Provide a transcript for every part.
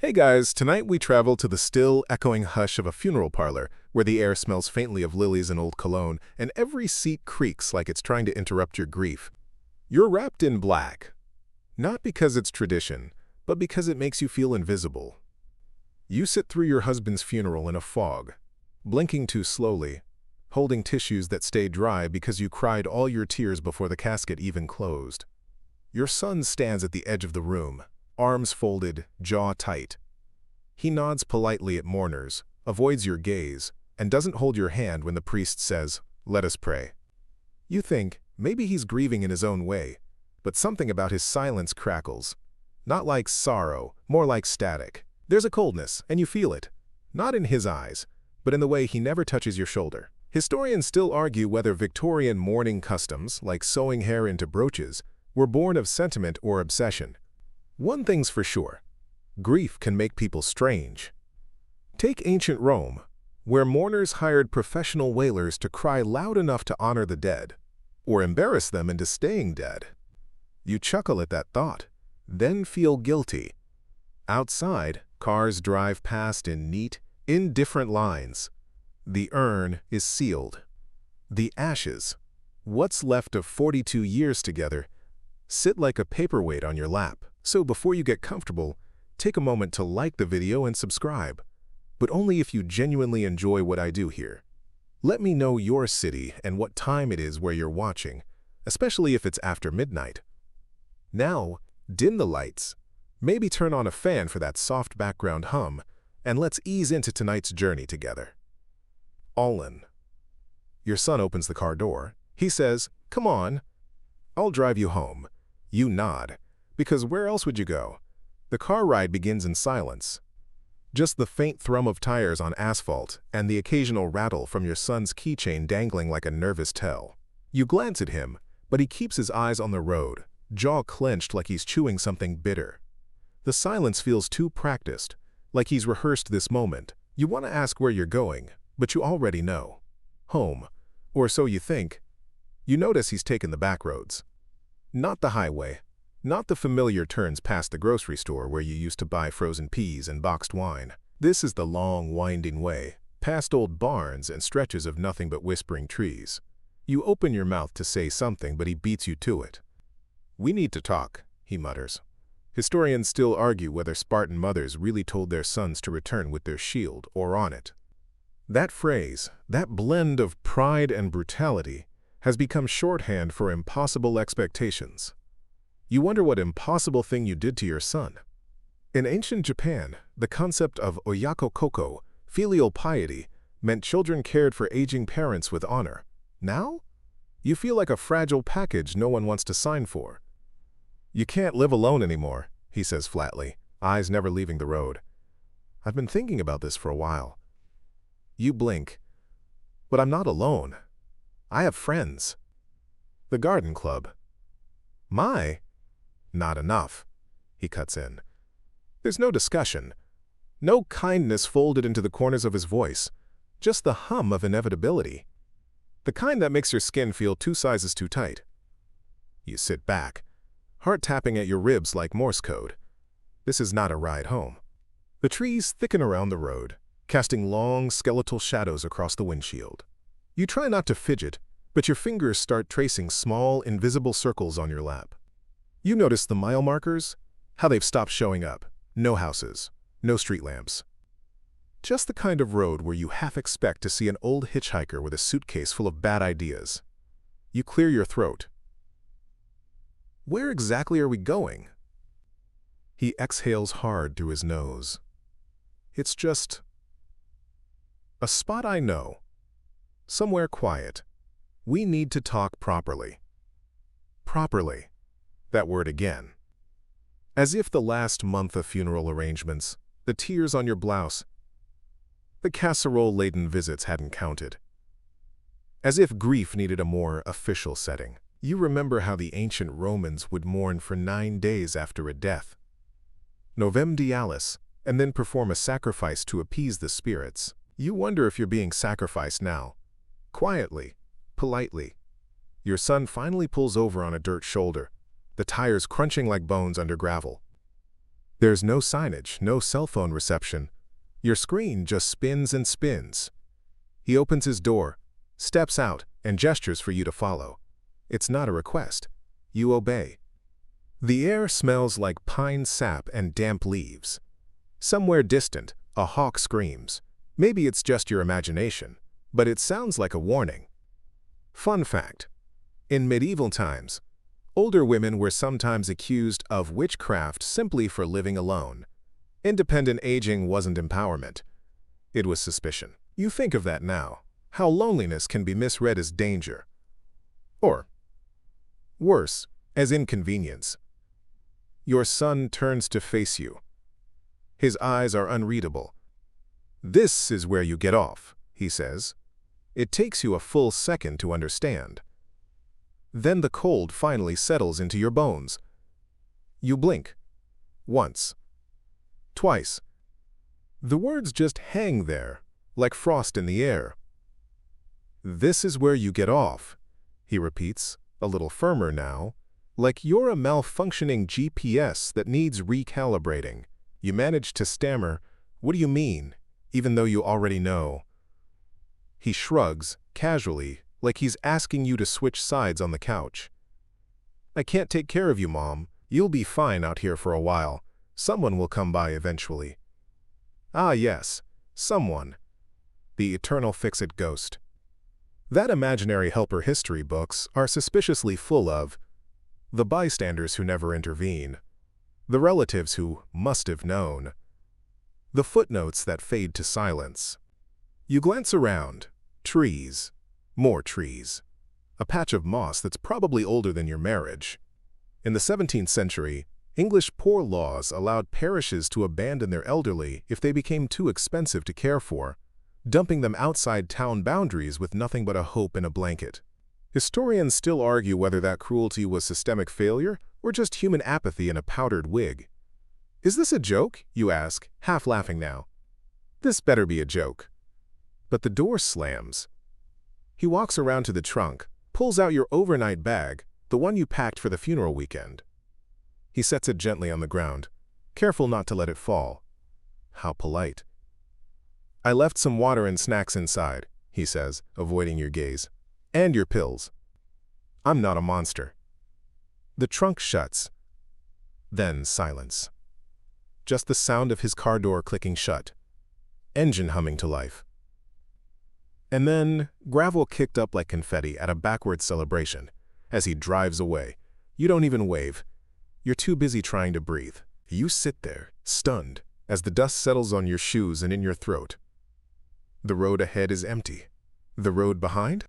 Hey guys, tonight we travel to the still, echoing hush of a funeral parlor, where the air smells faintly of lilies and old cologne, and every seat creaks like it's trying to interrupt your grief. You're wrapped in black, not because it's tradition, but because it makes you feel invisible. You sit through your husband's funeral in a fog, blinking too slowly, holding tissues that stay dry because you cried all your tears before the casket even closed. Your son stands at the edge of the room, arms folded, jaw tight. He nods politely at mourners, avoids your gaze, and doesn't hold your hand when the priest says, "Let us pray." You think, maybe he's grieving in his own way, but something about his silence crackles. Not like sorrow, more like static. There's a coldness, and you feel it. Not in his eyes, but in the way he never touches your shoulder. Historians still argue whether Victorian mourning customs, like sewing hair into brooches, were born of sentiment or obsession. One thing's for sure, grief can make people strange. Take ancient Rome, where mourners hired professional wailers to cry loud enough to honor the dead, or embarrass them into staying dead. You chuckle at that thought, then feel guilty. Outside, cars drive past in neat, indifferent lines. The urn is sealed. The ashes, what's left of 42 years together, sit like a paperweight on your lap. So before you get comfortable, take a moment to like the video and subscribe, but only if you genuinely enjoy what I do here. Let me know your city and what time it is where you're watching, especially if it's after midnight. Now, dim the lights, maybe turn on a fan for that soft background hum, and let's ease into tonight's journey together. Olin. Your son opens the car door. He says, "Come on, I'll drive you home." You nod, because where else would you go? The car ride begins in silence. Just the faint thrum of tires on asphalt and the occasional rattle from your son's keychain dangling like a nervous tell. You glance at him, but he keeps his eyes on the road, jaw clenched like he's chewing something bitter. The silence feels too practiced, like he's rehearsed this moment. You want to ask where you're going, but you already know. Home, or so you think. You notice he's taken the back roads. Not the highway. Not the familiar turns past the grocery store where you used to buy frozen peas and boxed wine. This is the long, winding way, past old barns and stretches of nothing but whispering trees. You open your mouth to say something, but he beats you to it. "We need to talk," he mutters. Historians still argue whether Spartan mothers really told their sons to return with their shield or on it. That phrase, that blend of pride and brutality, has become shorthand for impossible expectations. You wonder what impossible thing you did to your son. In ancient Japan, the concept of oyako koko, filial piety, meant children cared for aging parents with honor. Now, you feel like a fragile package no one wants to sign for. "You can't live alone anymore," he says flatly, eyes never leaving the road. "I've been thinking about this for a while." You blink. "But I'm not alone. I have friends." "The garden club." "My? Not enough," he cuts in. There's no discussion, no kindness folded into the corners of his voice, just the hum of inevitability. The kind that makes your skin feel 2 sizes too tight. You sit back, heart tapping at your ribs like Morse code. This is not a ride home. The trees thicken around the road, casting long, skeletal shadows across the windshield. You try not to fidget, but your fingers start tracing small, invisible circles on your lap. You notice the mile markers, how they've stopped showing up. No houses, no street lamps. Just the kind of road where you half expect to see an old hitchhiker with a suitcase full of bad ideas. You clear your throat. "Where exactly are we going?" He exhales hard through his nose. "It's just a spot I know. Somewhere quiet. We need to talk properly." Properly. That word again. As if the last month of funeral arrangements, the tears on your blouse, the casserole-laden visits hadn't counted. As if grief needed a more official setting. You remember how the ancient Romans would mourn for 9 days after a death. Novem Dialis, and then perform a sacrifice to appease the spirits. You wonder if you're being sacrificed now. Quietly, politely. Your son finally pulls over on a dirt shoulder, the tires crunching like bones under gravel. There's no signage, no cell phone reception. Your screen just spins and spins. He opens his door, steps out, and gestures for you to follow. It's not a request. You obey. The air smells like pine sap and damp leaves. Somewhere distant, a hawk screams. Maybe it's just your imagination, but it sounds like a warning. Fun fact: in medieval times, older women were sometimes accused of witchcraft simply for living alone. Independent aging wasn't empowerment. It was suspicion. You think of that now, how loneliness can be misread as danger. Or, worse, as inconvenience. Your son turns to face you. His eyes are unreadable. "This is where you get off," he says. It takes you a full second to understand. Then the cold finally settles into your bones. You blink. Once. Twice. The words just hang there, like frost in the air. "This is where you get off," he repeats, a little firmer now, like you're a malfunctioning GPS that needs recalibrating. You manage to stammer, "What do you mean?" even though you already know. He shrugs, casually, like he's asking you to switch sides on the couch. "I can't take care of you, Mom. You'll be fine out here for a while. Someone will come by eventually." Ah, yes, someone. The eternal fix-it ghost. That imaginary helper history books are suspiciously full of the bystanders who never intervene, the relatives who must have known, the footnotes that fade to silence. You glance around. Trees. More trees. A patch of moss that's probably older than your marriage. In the 17th century, English poor laws allowed parishes to abandon their elderly if they became too expensive to care for, dumping them outside town boundaries with nothing but a hope in a blanket. Historians still argue whether that cruelty was systemic failure or just human apathy in a powdered wig. "Is this a joke?" you ask, half laughing now. This better be a joke. But the door slams. He walks around to the trunk, pulls out your overnight bag, the one you packed for the funeral weekend. He sets it gently on the ground, careful not to let it fall. How polite. "I left some water and snacks inside," he says, avoiding your gaze. "And your pills. I'm not a monster." The trunk shuts. Then silence. Just the sound of his car door clicking shut. Engine humming to life. And then, gravel kicked up like confetti at a backward celebration. As he drives away, you don't even wave. You're too busy trying to breathe. You sit there, stunned, as the dust settles on your shoes and in your throat. The road ahead is empty. The road behind?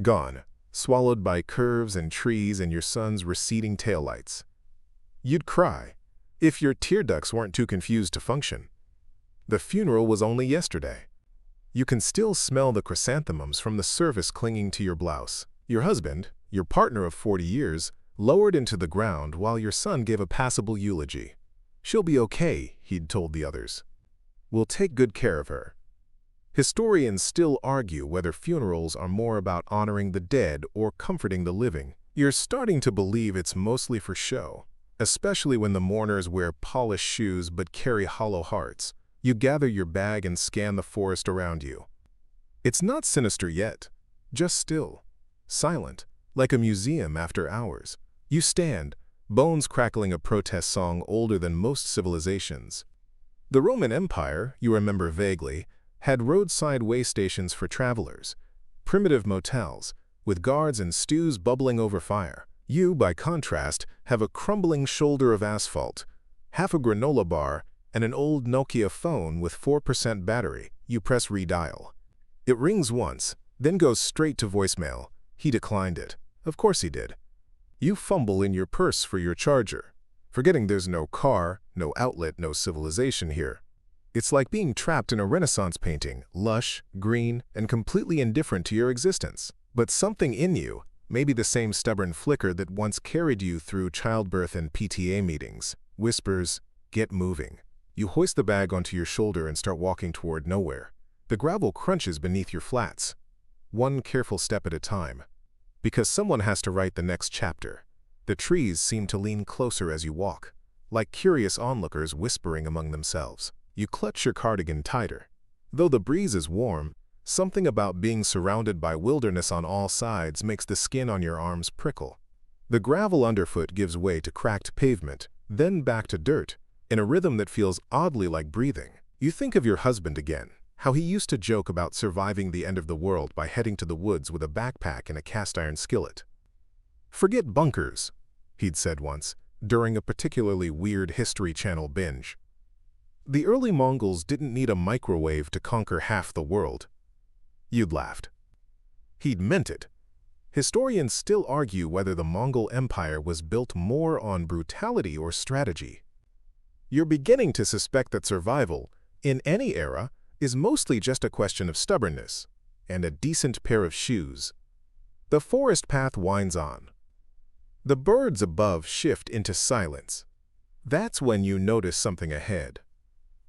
Gone, swallowed by curves and trees and your son's receding taillights. You'd cry, if your tear ducts weren't too confused to function. The funeral was only yesterday. You can still smell the chrysanthemums from the service clinging to your blouse. Your husband, your partner of 40 years, lowered into the ground while your son gave a passable eulogy. "She'll be okay," he'd told the others. "We'll take good care of her." Historians still argue whether funerals are more about honoring the dead or comforting the living. You're starting to believe it's mostly for show, especially when the mourners wear polished shoes but carry hollow hearts. You gather your bag and scan the forest around you. It's not sinister yet, just still, silent, like a museum after hours. You stand, bones crackling a protest song older than most civilizations. The Roman Empire, you remember vaguely, had roadside way stations for travelers, primitive motels, with guards and stews bubbling over fire. You, by contrast, have a crumbling shoulder of asphalt, half a granola bar, and an old Nokia phone with 4% battery. You press redial. It rings once, then goes straight to voicemail. He declined it. Of course he did. You fumble in your purse for your charger, forgetting there's no car, no outlet, no civilization here. It's like being trapped in a Renaissance painting, lush, green, and completely indifferent to your existence. But something in you, maybe the same stubborn flicker that once carried you through childbirth and PTA meetings, whispers, "Get moving." You hoist the bag onto your shoulder and start walking toward nowhere. The gravel crunches beneath your flats, one careful step at a time. Because someone has to write the next chapter. The trees seem to lean closer as you walk. like curious onlookers whispering among themselves. You clutch your cardigan tighter. Though the breeze is warm, something about being surrounded by wilderness on all sides makes the skin on your arms prickle. The gravel underfoot gives way to cracked pavement, then back to dirt, in a rhythm that feels oddly like breathing. You think of your husband again, how he used to joke about surviving the end of the world by heading to the woods with a backpack and a cast-iron skillet. "Forget bunkers," he'd said once, during a particularly weird History Channel binge. "The early Mongols didn't need a microwave to conquer half the world." You'd laughed. He'd meant it. Historians still argue whether the Mongol Empire was built more on brutality or strategy. You're beginning to suspect that survival, in any era, is mostly just a question of stubbornness and a decent pair of shoes. The forest path winds on. The birds above shift into silence. That's when you notice something ahead.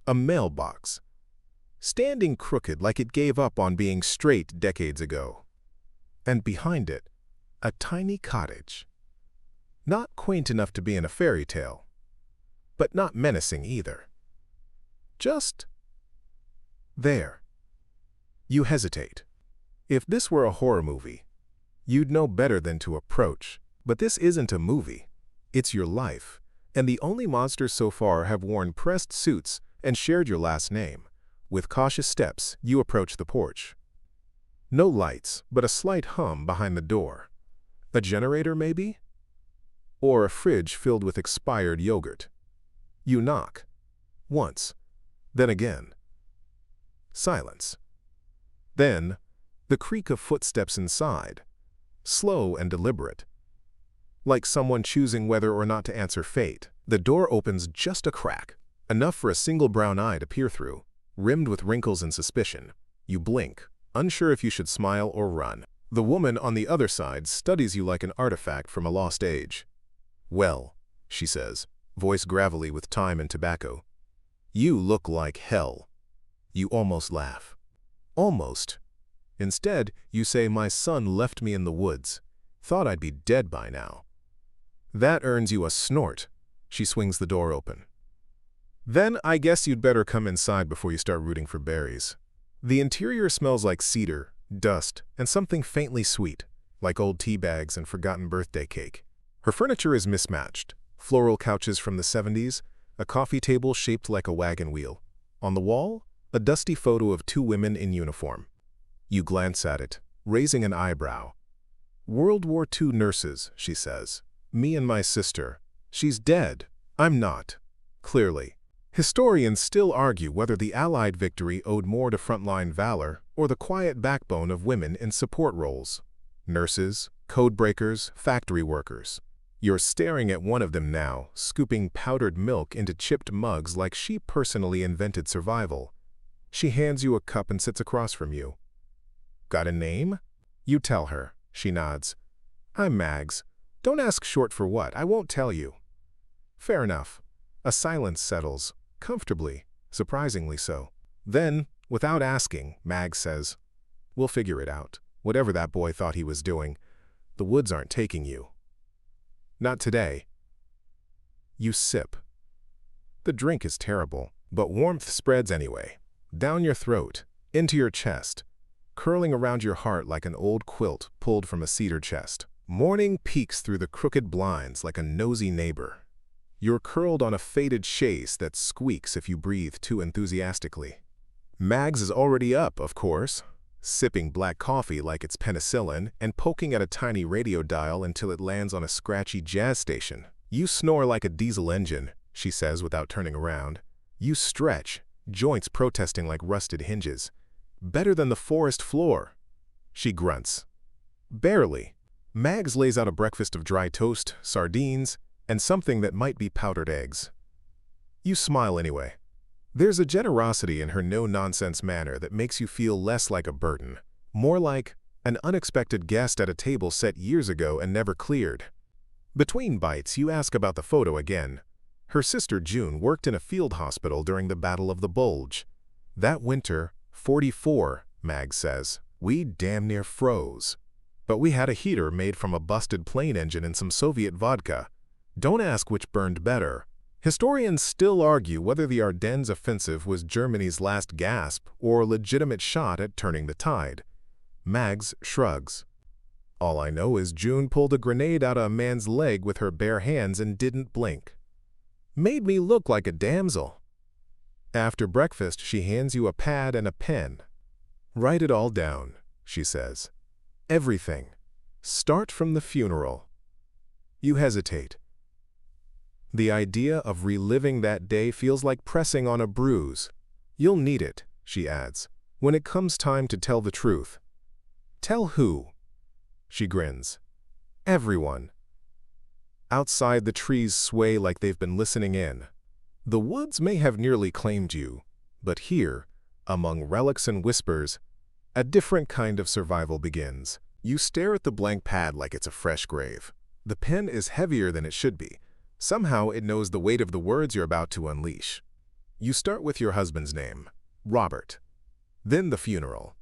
A mailbox, standing crooked like it gave up on being straight decades ago. And behind it, a tiny cottage. Not quaint enough to be in a fairy tale, but not menacing either. Just there. You hesitate. If this were a horror movie, you'd know better than to approach. But this isn't a movie. It's your life. And the only monsters so far have worn pressed suits and shared your last name. With cautious steps, you approach the porch. No lights, but a slight hum behind the door. A generator, maybe? Or a fridge filled with expired yogurt. You knock. Once. Then again. Silence. Then, the creak of footsteps inside. Slow and deliberate. Like someone choosing whether or not to answer fate. The door opens just a crack, enough for a single brown eye to peer through, rimmed with wrinkles and suspicion. You blink, unsure if you should smile or run. The woman on the other side studies you like an artifact from a lost age. "Well," she says, voice gravelly with time and tobacco, "you look like hell." You almost laugh. Almost. Instead, you say, "My son left me in the woods. Thought I'd be dead by now." That earns you a snort. She swings the door open. "Then I guess you'd better come inside before you start rooting for berries." The interior smells like cedar, dust, and something faintly sweet, like old tea bags and forgotten birthday cake. Her furniture is mismatched. Floral couches from the 70s, a coffee table shaped like a wagon wheel. On the wall, a dusty photo of two women in uniform. You glance at it, raising an eyebrow. "World War II nurses," she says. "Me and my sister. She's dead. I'm not." Clearly. Historians still argue whether the Allied victory owed more to frontline valor or the quiet backbone of women in support roles. Nurses, code breakers, factory workers. You're staring at one of them now, scooping powdered milk into chipped mugs like she personally invented survival. She hands you a cup and sits across from you. "Got a name?" You tell her. She nods. "I'm Mags. Don't ask short for what, I won't tell you." Fair enough. A silence settles, comfortably, surprisingly so. Then, without asking, Mags says, "We'll figure it out. Whatever that boy thought he was doing, the woods aren't taking you. Not today." You sip. The drink is terrible, but warmth spreads anyway. Down your throat, into your chest, curling around your heart like an old quilt pulled from a cedar chest. Morning peeks through the crooked blinds like a nosy neighbor. You're curled on a faded chaise that squeaks if you breathe too enthusiastically. Mags is already up, of course, sipping black coffee like it's penicillin and poking at a tiny radio dial until it lands on a scratchy jazz station. You snore like a diesel engine, she says without turning around. You stretch, joints protesting like rusted hinges. "Better than the forest floor." She grunts. "Barely." Mags lays out a breakfast of dry toast, sardines, and something that might be powdered eggs. You smile anyway. There's a generosity in her no-nonsense manner that makes you feel less like a burden, more like an unexpected guest at a table set years ago and never cleared. Between bites, you ask about the photo again. Her sister June worked in a field hospital during the Battle of the Bulge. "That winter, 44, Mags says, we damn near froze. But we had a heater made from a busted plane engine and some Soviet vodka. Don't ask which burned better." Historians still argue whether the Ardennes offensive was Germany's last gasp or a legitimate shot at turning the tide. Mags shrugs. All I know is June pulled a grenade out of a man's leg with her bare hands and didn't blink. Made me look like a damsel. After breakfast, she hands you a pad and a pen. Write it all down, she says. Everything. Start from the funeral. You hesitate. The idea of reliving that day feels like pressing on a bruise. You'll need it, she adds, when it comes time to tell the truth. Tell who? She grins. Everyone. Outside, the trees sway like they've been listening in. The woods may have nearly claimed you, but here, among relics and whispers, a different kind of survival begins. You stare at the blank pad like it's a fresh grave. The pen is heavier than it should be. Somehow it knows the weight of the words you're about to unleash. You start with your husband's name, Robert. Then the funeral.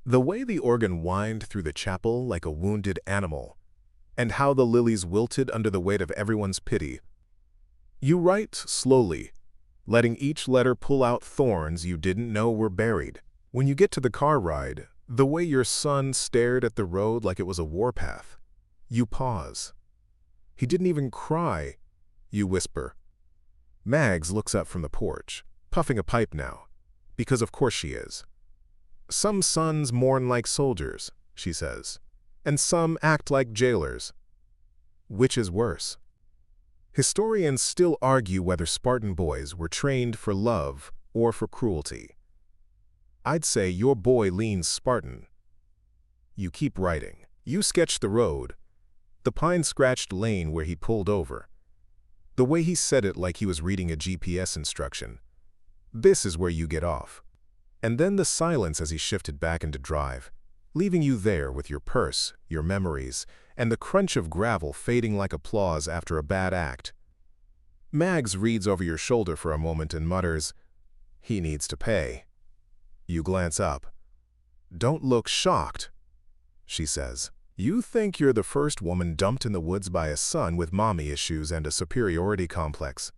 The way the organ whined through the chapel like a wounded animal, and how the lilies wilted under the weight of everyone's pity. You write slowly, letting each letter pull out thorns you didn't know were buried. When you get to the car ride, the way your son stared at the road like it was a warpath, you pause. He didn't even cry, you whisper. Mags looks up from the porch, puffing a pipe now, because of course she is. Some sons mourn like soldiers, she says, and some act like jailers. Which is worse? Historians still argue whether Spartan boys were trained for love or for cruelty. I'd say your boy leans Spartan. You keep writing. You sketch the road, the pine-scratched lane where he pulled over. The way he said it like he was reading a GPS instruction. This is where you get off. And then the silence as he shifted back into drive, leaving you there with your purse, your memories, and the crunch of gravel fading like applause after a bad act. Mags reads over your shoulder for a moment and mutters, "He needs to pay." You glance up. "Don't look shocked," she says. "You think you're the first woman dumped in the woods by a son with mommy issues and a superiority complex."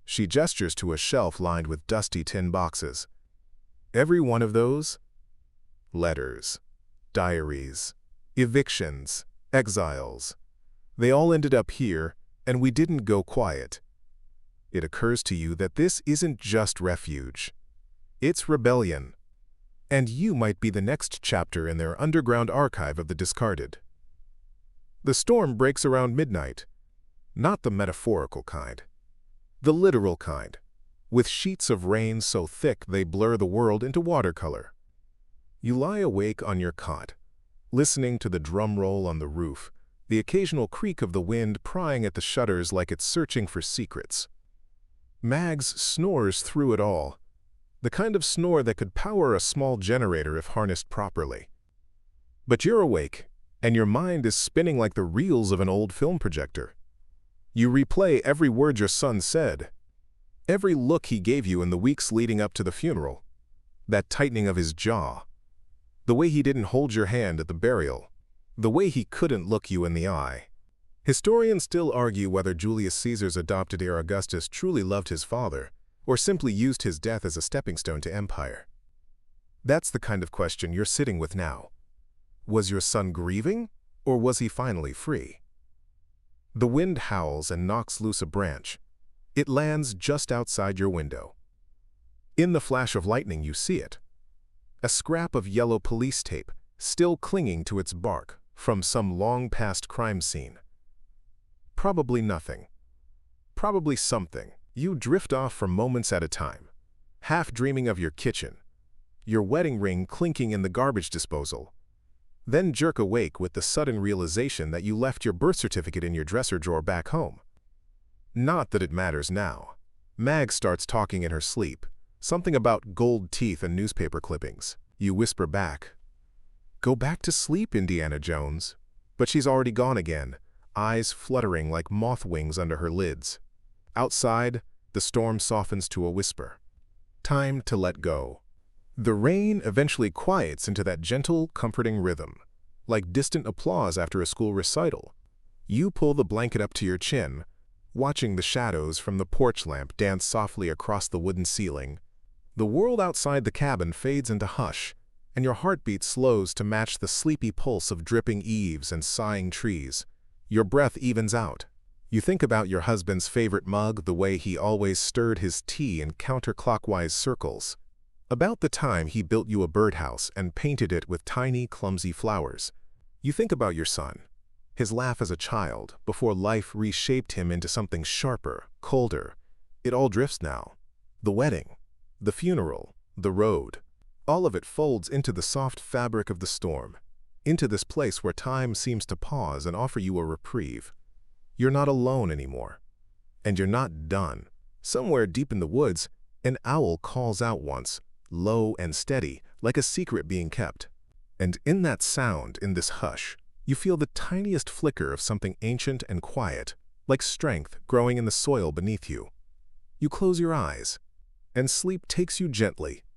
She gestures to a shelf lined with dusty tin boxes. Every one of those? Letters, diaries, evictions, exiles. They all ended up here, and we didn't go quiet. It occurs to you that this isn't just refuge. It's rebellion. And you might be the next chapter in their underground archive of the discarded. The storm breaks around midnight. Not the metaphorical kind. The literal kind, with sheets of rain so thick they blur the world into watercolor. You lie awake on your cot, listening to the drum roll on the roof, the occasional creak of the wind prying at the shutters like it's searching for secrets. Mags snores through it all, the kind of snore that could power a small generator if harnessed properly. But you're awake, and your mind is spinning like the reels of an old film projector. You replay every word your son said, every look he gave you in the weeks leading up to the funeral, that tightening of his jaw, the way he didn't hold your hand at the burial, the way he couldn't look you in the eye. Historians still argue whether Julius Caesar's adopted heir Augustus truly loved his father, or simply used his death as a stepping stone to empire. That's the kind of question you're sitting with now. Was your son grieving, or was he finally free? The wind howls and knocks loose a branch. It lands just outside your window. In the flash of lightning, you see it. A scrap of yellow police tape, still clinging to its bark, from some long-past crime scene. Probably nothing. Probably something. You drift off for moments at a time, half dreaming of your kitchen, your wedding ring clinking in the garbage disposal, then jerk awake with the sudden realization that you left your birth certificate in your dresser drawer back home. Not that it matters now. Mag starts talking in her sleep, something about gold teeth and newspaper clippings. You whisper back, "Go back to sleep, Indiana Jones." But she's already gone again, eyes fluttering like moth wings under her lids. Outside, the storm softens to a whisper. Time to let go. The rain eventually quiets into that gentle, comforting rhythm, like distant applause after a school recital. You pull the blanket up to your chin, watching the shadows from the porch lamp dance softly across the wooden ceiling. The world outside the cabin fades into hush, and your heartbeat slows to match the sleepy pulse of dripping eaves and sighing trees. Your breath evens out. You think about your husband's favorite mug, the way he always stirred his tea in counterclockwise circles. About the time he built you a birdhouse and painted it with tiny, clumsy flowers. You think about your son, his laugh as a child, before life reshaped him into something sharper, colder. It all drifts now. The wedding, the funeral, the road. All of it folds into the soft fabric of the storm, into this place where time seems to pause and offer you a reprieve. You're not alone anymore. And you're not done. Somewhere deep in the woods, an owl calls out once, low and steady, like a secret being kept. And in that sound, in this hush, you feel the tiniest flicker of something ancient and quiet, like strength growing in the soil beneath you. You close your eyes, and sleep takes you gently,